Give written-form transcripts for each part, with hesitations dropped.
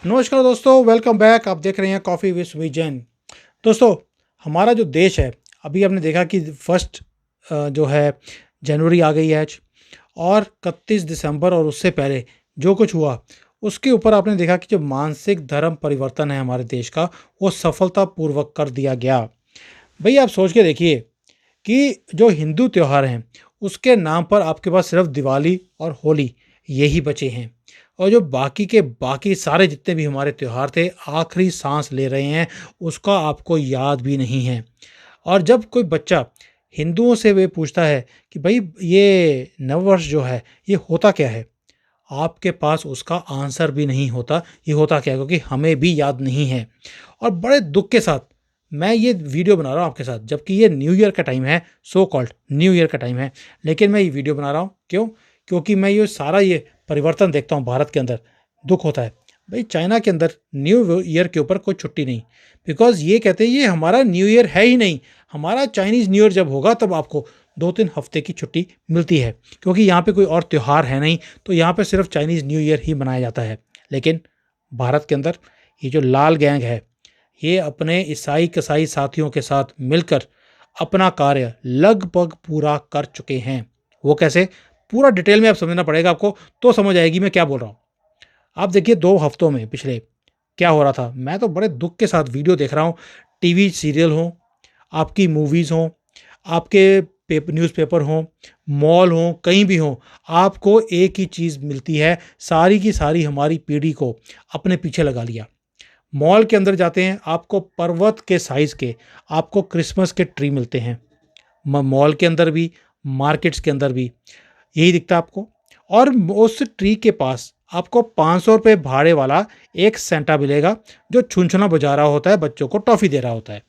नमस्कार दोस्तों, welcome back. आप देख रहे हैं कॉफ़ी विद विजन। दोस्तों, हमारा जो देश है, अभी आपने देखा कि फर्स्ट जो है जनवरी आ गई है आज, और 31 दिसंबर और उससे पहले जो कुछ हुआ उसके ऊपर आपने देखा कि जो मानसिक धर्म परिवर्तन है हमारे देश का, वो सफलतापूर्वक कर दिया गया। भई आप सोच के देखिए कि जो हिंदू त्योहार हैं, उसके नाम पर आपके पास सिर्फ दिवाली और होली यही बचे हैं, और जो बाकी के बाकी सारे जितने भी हमारे त्योहार थे, आखिरी सांस ले रहे हैं, उसका आपको याद भी नहीं है। और जब कोई बच्चा हिंदुओं से वे पूछता है कि भाई ये नववर्ष जो है ये होता क्या है, आपके पास उसका आंसर भी नहीं होता ये होता क्या है, क्योंकि हमें भी याद नहीं है। और बड़े दुख के साथ मैं ये वीडियो बना रहा हूँ आपके साथ, जबकि ये न्यू ईयर का टाइम है, सो कॉल्ड न्यू ईयर का टाइम है, लेकिन मैं ये वीडियो बना रहा हूँ क्यों? क्योंकि मैं ये सारा ये परिवर्तन देखता हूँ भारत के अंदर, दुख होता है। भाई चाइना के अंदर न्यू ईयर के ऊपर कोई छुट्टी नहीं, बिकॉज ये कहते हैं ये हमारा न्यू ईयर है ही नहीं। हमारा चाइनीज़ न्यू ईयर जब होगा तब आपको 2-3 हफ्ते की छुट्टी मिलती है, क्योंकि यहाँ पे कोई और त्यौहार है नहीं, तो यहाँ पे सिर्फ चाइनीज़ न्यू ईयर ही मनाया जाता है। लेकिन भारत के अंदर ये जो लाल गैंग है, ये अपने ईसाई कसाई साथियों के साथ मिलकर अपना कार्य लगभग पूरा कर चुके हैं। वो कैसे? पूरा डिटेल में आप समझना पड़ेगा आपको, तो समझ आएगी मैं क्या बोल रहा हूँ। आप देखिए 2 हफ्तों में पिछले क्या हो रहा था, मैं तो बड़े दुःख के साथ वीडियो देख रहा हूँ। टीवी सीरियल हों, आपकी मूवीज़ हों, आपके न्यूज़पेपर हों, मॉल हों, कहीं भी हों, आपको एक ही चीज़ मिलती है, सारी की सारी हमारी पीढ़ी को अपने पीछे लगा लिया। मॉल के अंदर जाते हैं, आपको पर्वत के साइज़ के आपको क्रिसमस के ट्री मिलते हैं। मॉल के अंदर भी, मार्केट्स के अंदर भी यही दिखता है आपको। और उस ट्री के पास आपको 500 रुपये भाड़े वाला एक सेंटा मिलेगा, जो छुनछुना बजा रहा होता है, बच्चों को टॉफ़ी दे रहा होता है।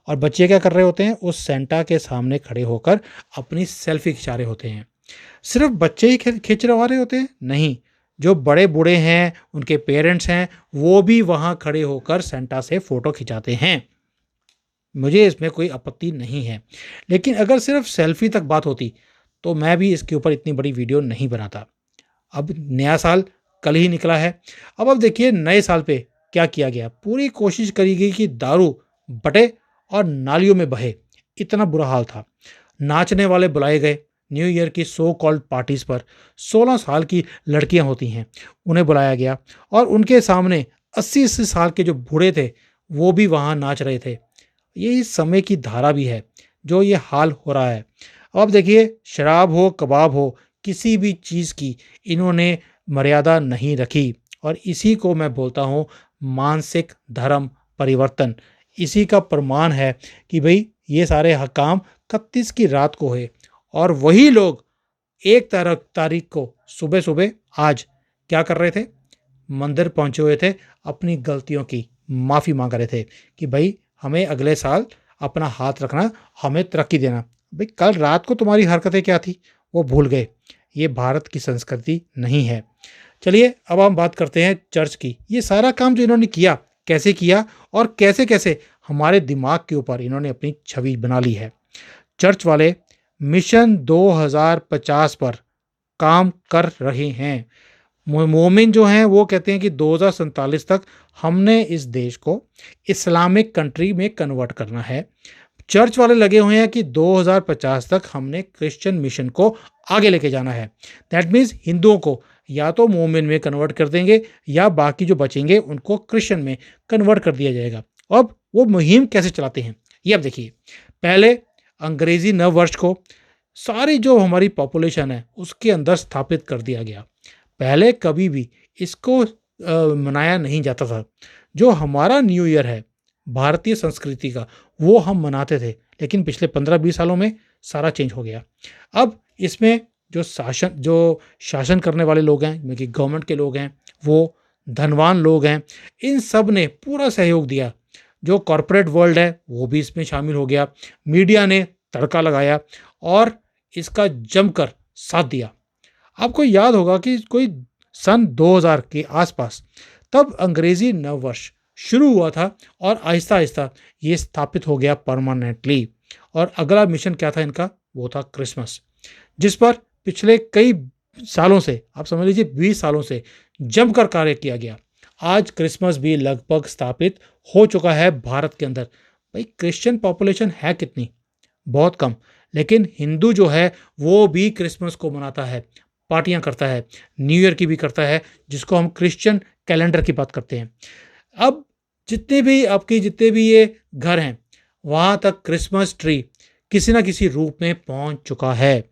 और बच्चे क्या कर रहे होते हैं? उस सेंटा के सामने खड़े होकर अपनी सेल्फी खिंचा रहे होते हैं। सिर्फ बच्चे ही खिंचवा रहे होते हैं? नहीं, जो बड़े बूढ़े हैं, उनके पेरेंट्स हैं, वो भी वहाँ खड़े होकर सेंटा से फ़ोटो खिंचाते हैं। मुझे इसमें कोई आपत्ति नहीं है, लेकिन अगर सिर्फ सेल्फी तक बात होती तो मैं भी इसके ऊपर इतनी बड़ी वीडियो नहीं बनाता। अब नया साल कल ही निकला है। अब देखिए नए साल पे क्या किया गया। पूरी कोशिश करी गई कि दारू बटे और नालियों में बहे, इतना बुरा हाल था। नाचने वाले बुलाए गए न्यू ईयर की सो कॉल्ड पार्टीज़ पर। 16 साल की लड़कियां होती हैं, उन्हें बुलाया गया, और उनके सामने 80-80 साल के जो बूढ़े थे वो भी वहाँ नाच रहे थे। ये इस समय की धारा भी है जो ये हाल हो रहा है। अब देखिए शराब हो, कबाब हो, किसी भी चीज़ की इन्होंने मर्यादा नहीं रखी, और इसी को मैं बोलता हूँ मानसिक धर्म परिवर्तन। इसी का प्रमाण है कि भाई ये सारे काम 31 की रात को है, और वही लोग 1 तारीख को सुबह सुबह आज क्या कर रहे थे? मंदिर पहुंचे हुए थे, अपनी गलतियों की माफ़ी मांग रहे थे कि भाई हमें अगले साल अपना हाथ रखना, हमें तरक्की देना। भाई कल रात को तुम्हारी हरकतें क्या थी वो भूल गए। ये भारत की संस्कृति नहीं है। चलिए अब हम बात करते हैं चर्च की। ये सारा काम जो इन्होंने किया, कैसे किया, और कैसे कैसे हमारे दिमाग के ऊपर इन्होंने अपनी छवि बना ली है। चर्च वाले मिशन 2050 पर काम कर रहे हैं। मोमिन जो हैं वो कहते हैं कि 2047 तक हमने इस देश को इस्लामिक कंट्री में कन्वर्ट करना है। चर्च वाले लगे हुए हैं कि 2050 तक हमने क्रिश्चियन मिशन को आगे लेके जाना है। दैट मीन्स हिंदुओं को या तो मोमिन में कन्वर्ट कर देंगे, या बाकी जो बचेंगे उनको क्रिश्चियन में कन्वर्ट कर दिया जाएगा। अब वो मुहिम कैसे चलाते हैं ये अब देखिए। पहले अंग्रेजी नव वर्ष को सारी जो हमारी पॉपुलेशन है उसके अंदर स्थापित कर दिया गया। पहले कभी भी इसको मनाया नहीं जाता था। जो हमारा न्यू ईयर है भारतीय संस्कृति का, वो हम मनाते थे, लेकिन पिछले 15-20 सालों में सारा चेंज हो गया। अब इसमें जो शासन करने वाले लोग हैं, जो कि गवर्नमेंट के लोग हैं, वो धनवान लोग हैं, इन सब ने पूरा सहयोग दिया। जो कॉरपोरेट वर्ल्ड है वो भी इसमें शामिल हो गया। मीडिया ने तड़का लगाया और इसका जमकर साथ दिया। आपको याद होगा कि कोई सन 2000 के आसपास तब अंग्रेजी नववर्ष शुरू हुआ था, और आहिस्ता आहिस्ता ये स्थापित हो गया परमानेंटली। और अगला मिशन क्या था इनका? वो था क्रिसमस, जिस पर पिछले कई सालों से, आप समझ लीजिए 20 सालों से जमकर कार्य किया गया। आज क्रिसमस भी लगभग स्थापित हो चुका है भारत के अंदर। भाई क्रिश्चियन पॉपुलेशन है कितनी? बहुत कम। लेकिन हिंदू जो है वो भी क्रिसमस को मनाता है, पार्टियां करता है, न्यू ईयर की भी करता है, जिसको हम क्रिश्चियन कैलेंडर की बात करते हैं। अब जितने भी ये घर हैं, वहाँ तक क्रिसमस ट्री किसी ना किसी रूप में पहुँच चुका है।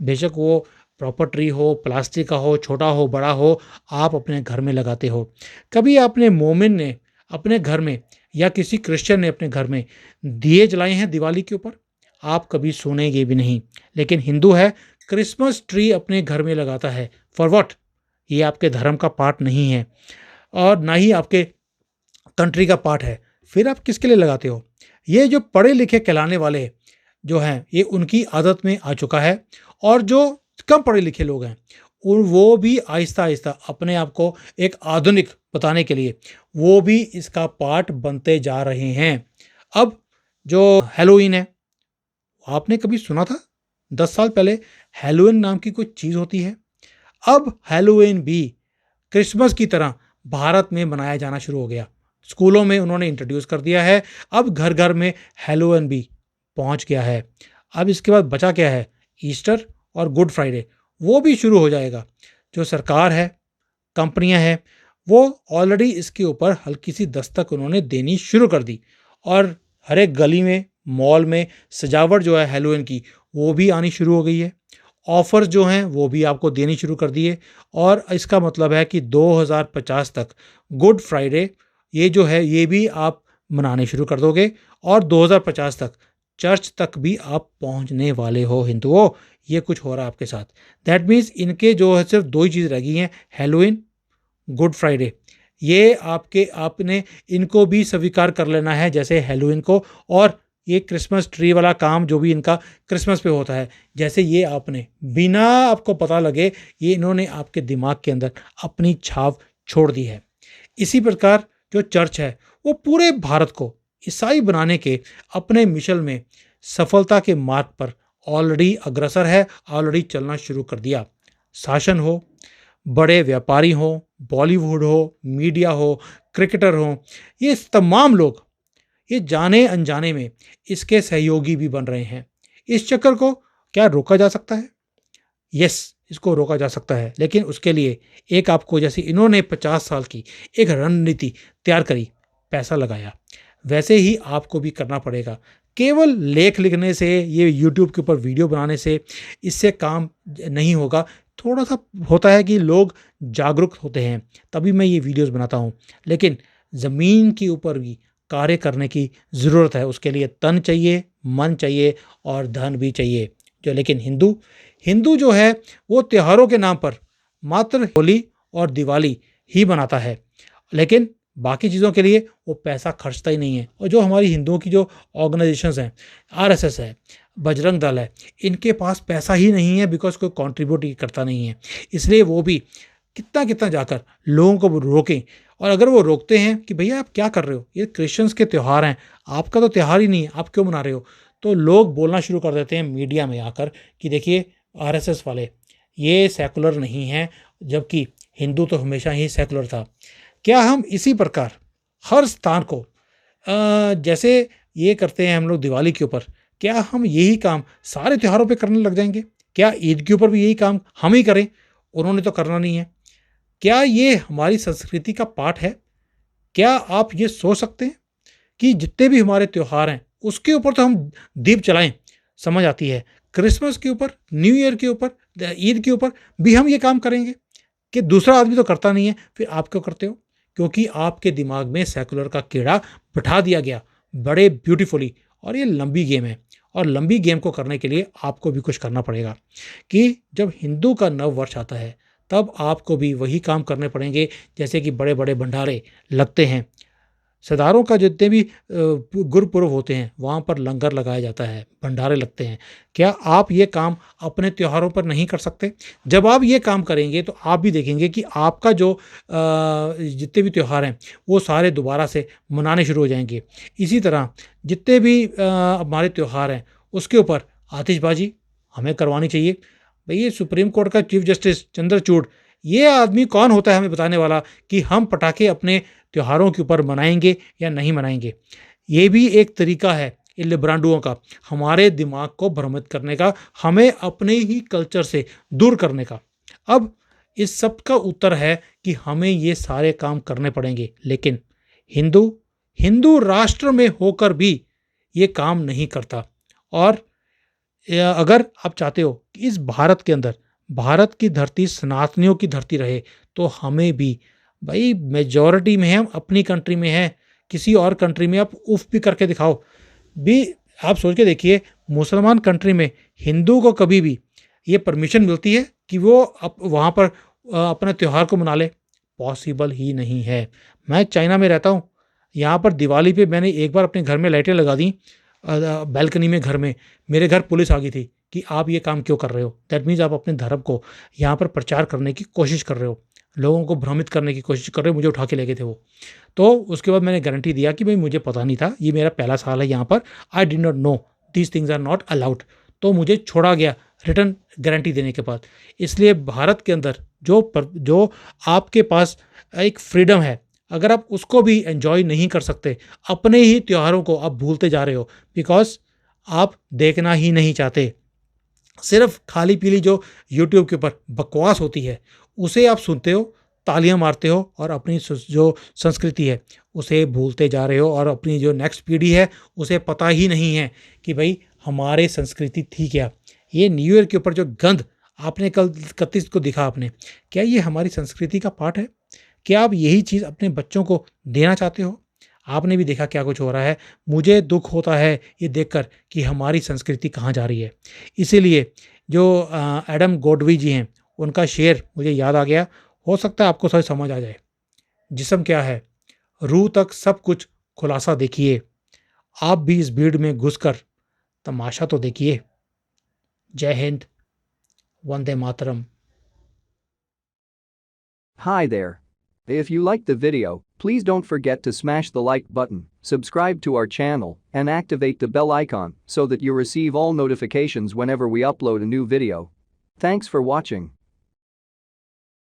बेशक वो प्रॉपर ट्री हो, प्लास्टिक का हो, छोटा हो, बड़ा हो, आप अपने घर में लगाते हो। कभी आपने मोमिन ने अपने घर में या किसी क्रिश्चियन ने अपने घर में दिए जलाए हैं दिवाली के ऊपर? आप कभी सुनेंगे भी नहीं। लेकिन हिंदू है, क्रिसमस ट्री अपने घर में लगाता है। For what? ये आपके धर्म का पार्ट नहीं है और ना ही आपके कंट्री का पार्ट है। फिर आप किसके लिए लगाते हो? ये जो पढ़े लिखे कहलाने वाले जो हैं, ये उनकी आदत में आ चुका है। और जो कम पढ़े लिखे लोग हैं वो भी आहिस्ता आहिस्ता अपने आप को एक आधुनिक बताने के लिए वो भी इसका पार्ट बनते जा रहे हैं। अब जो हैलोवीन है, आपने कभी सुना था 10 साल पहले हैलोवीन नाम की कोई चीज़ होती है? अब हैलोवीन भी क्रिसमस की तरह भारत में मनाया जाना शुरू हो गया। स्कूलों में उन्होंने इंट्रोड्यूस कर दिया है। अब घर घर में हैलोवीन भी पहुंच गया है। अब इसके बाद बचा क्या है? ईस्टर और गुड फ्राइडे, वो भी शुरू हो जाएगा। जो सरकार है, कंपनियां हैं, वो ऑलरेडी इसके ऊपर हल्की सी दस्तक उन्होंने देनी शुरू कर दी। और हर एक गली में, मॉल में सजावट जो है हैलोवीन की, वो भी आनी शुरू हो गई है। ऑफर्स जो हैं वो भी आपको देनी शुरू कर दिए। और इसका मतलब है कि 2050 तक गुड फ्राइडे ये जो है ये भी आप मनाने शुरू कर दोगे। और 2050 तक चर्च तक भी आप पहुंचने वाले हो हिंदुओं। ये कुछ हो रहा है आपके साथ। दैट मीन्स इनके जो है सिर्फ दो ही चीज़ रह गई हैं, हैलोवीन, गुड फ्राइडे। ये आपने इनको भी स्वीकार कर लेना है जैसे हैलोवीन को। और ये क्रिसमस ट्री वाला काम जो भी इनका क्रिसमस पे होता है, जैसे ये आपने बिना आपको पता लगे ये इन्होंने आपके दिमाग के अंदर अपनी छाप छोड़ दी है। इसी प्रकार जो चर्च है वो पूरे भारत को ईसाई बनाने के अपने मिशन में सफलता के मार्ग पर ऑलरेडी अग्रसर है, ऑलरेडी चलना शुरू कर दिया। शासन हो, बड़े व्यापारी हो, बॉलीवुड हो, मीडिया हो, क्रिकेटर हो, ये तमाम लोग ये जाने अनजाने में इसके सहयोगी भी बन रहे हैं। इस चक्कर को क्या रोका जा सकता है? यस, इसको रोका जा सकता है। लेकिन उसके लिए एक आपको, जैसे इन्होंने 50 साल की एक रणनीति तैयार करी, पैसा लगाया, वैसे ही आपको भी करना पड़ेगा। केवल लेख लिखने से, ये यूट्यूब के ऊपर वीडियो बनाने से इससे काम नहीं होगा। थोड़ा सा होता है कि लोग जागरूक होते हैं, तभी मैं ये वीडियोस बनाता हूँ। लेकिन ज़मीन के ऊपर भी कार्य करने की ज़रूरत है। उसके लिए तन चाहिए, मन चाहिए और धन भी चाहिए। लेकिन हिंदू जो है वो त्योहारों के नाम पर मात्र होली और दिवाली ही मनाता है। लेकिन बाकी चीज़ों के लिए वो पैसा खर्चता ही नहीं है। और जो हमारी हिंदुओं की जो ऑर्गेनाइजेशंस हैं, आरएसएस है, बजरंग दल है, इनके पास पैसा ही नहीं है, बिकॉज कोई कंट्रीब्यूट करता नहीं है। इसलिए वो भी कितना कितना जाकर लोगों को रोकें। और अगर वो रोकते हैं कि भैया आप क्या कर रहे हो, ये क्रिश्चियंस के त्यौहार हैं, आपका तो त्यौहार ही नहीं है, आप क्यों मना रहे हो, तो लोग बोलना शुरू कर देते हैं मीडिया में आकर कि देखिए आरएसएस वाले ये सेकुलर नहीं हैं, जबकि हिंदू तो हमेशा ही सेकुलर था। क्या हम इसी प्रकार हर स्थान को जैसे ये करते हैं हम लोग दिवाली के ऊपर, क्या हम यही काम सारे त्योहारों पे करने लग जाएंगे? क्या ईद के ऊपर भी यही काम हम ही करें? उन्होंने तो करना नहीं है। क्या ये हमारी संस्कृति का पार्ट है? क्या आप ये सोच सकते हैं कि जितने भी हमारे त्योहार हैं उसके ऊपर तो हम दीप जलाएं, समझ आती है। क्रिसमस के ऊपर, न्यू ईयर के ऊपर, ईद के ऊपर भी हम ये काम करेंगे कि दूसरा आदमी तो करता नहीं है, फिर आप क्यों करते हो? क्योंकि आपके दिमाग में सेकुलर का कीड़ा बिठा दिया गया बड़े ब्यूटीफुली। और ये लंबी गेम है, और लंबी गेम को करने के लिए आपको भी कुछ करना पड़ेगा। कि जब हिंदू का नव वर्ष आता है तब आपको भी वही काम करने पड़ेंगे जैसे कि बड़े बड़े भंडारे लगते हैं। सरदारों का जितने भी गुरपुरब होते हैं वहाँ पर लंगर लगाया जाता है, भंडारे लगते हैं। क्या आप ये काम अपने त्योहारों पर नहीं कर सकते? जब आप ये काम करेंगे तो आप भी देखेंगे कि आपका जो जितने भी त्योहार हैं वो सारे दोबारा से मनाने शुरू हो जाएंगे। इसी तरह जितने भी हमारे त्योहार हैं उसके ऊपर आतिशबाजी हमें करवानी चाहिए। भई ये सुप्रीम कोर्ट का चीफ जस्टिस चंद्रचूड़ ये आदमी कौन होता है हमें बताने वाला कि हम पटाखे अपने त्योहारों के ऊपर मनाएँगे या नहीं मनाएँगे? ये भी एक तरीका है इन लिब्रांडुओं का, हमारे दिमाग को भ्रमित करने का, हमें अपने ही कल्चर से दूर करने का। अब इस सब का उत्तर है कि हमें ये सारे काम करने पड़ेंगे, लेकिन हिंदू, हिंदू राष्ट्र में होकर भी ये काम नहीं करता। और अगर आप चाहते हो कि इस भारत के अंदर, भारत की धरती सनातनियों की धरती रहे, तो हमें भी भाई मेजॉरिटी में है, हम अपनी कंट्री में हैं, किसी और कंट्री में आप उफ़ भी करके दिखाओ। भी आप सोच के देखिए, मुसलमान कंट्री में हिंदू को कभी भी ये परमिशन मिलती है कि वो वहाँ पर अपने त्योहार को मना ले? पॉसिबल ही नहीं है। मैं चाइना में रहता हूँ, यहाँ पर दिवाली पे मैंने एक बार अपने घर में लाइटें लगा दी, बालकनी में घर में, मेरे घर पुलिस आ गई थी कि आप ये काम क्यों कर रहे हो? दैट मीन्स आप अपने धर्म को यहाँ पर प्रचार करने की कोशिश कर रहे हो, लोगों को भ्रमित करने की कोशिश कर रहे हो। मुझे उठा के ले गए थे वो। तो उसके बाद मैंने गारंटी दिया कि भाई मुझे पता नहीं था, ये मेरा पहला साल है यहाँ पर, I did not know these things are not allowed. तो मुझे छोड़ा गया रिटर्न गारंटी देने के बाद। इसलिए भारत के अंदर जो आपके पास एक फ्रीडम है, अगर आप उसको भी एन्जॉय नहीं कर सकते, अपने ही त्योहारों को आप भूलते जा रहे हो, बिकॉज़ आप देखना ही नहीं चाहते। सिर्फ़ खाली-पीली जो यूट्यूब के ऊपर बकवास होती है, उसे आप सुनते हो, तालियाँ मारते हो और अपनी जो संस्कृति है, उसे भूलते जा रहे हो, और अपनी जो नेक्स्ट पीढ़ी है, उसे पता ही नहीं है कि भई हमारे संस्कृति थी क्या? ये न्यू ईयर के ऊपर जो गंध आपने कल 31 को दिखा आपने, क्या ये हमारी संस्कृति का पार्ट है? क्या आप यही चीज़ अपने बच्चों को देना चाहते हो? आपने भी देखा क्या कुछ हो रहा है। मुझे दुःख होता है ये देखकर कि हमारी संस्कृति कहाँ जा रही है। इसीलिए जो एडम गॉडवी जी हैं, उनका शेर मुझे याद आ गया। हो सकता है आपको शायद समझ आ जाए। जिस्म क्या है? रूह तक सब कुछ खुलासा देखिए। आप भी इस भीड़ में घुसकर तमाशा तो देखिए। जय Hind, Vande Mataram. Hi there. If you liked the video, please don't forget to smash the like button, subscribe to our channel, and activate the bell icon so that you receive all notifications whenever we upload a new video. Thanks for watching.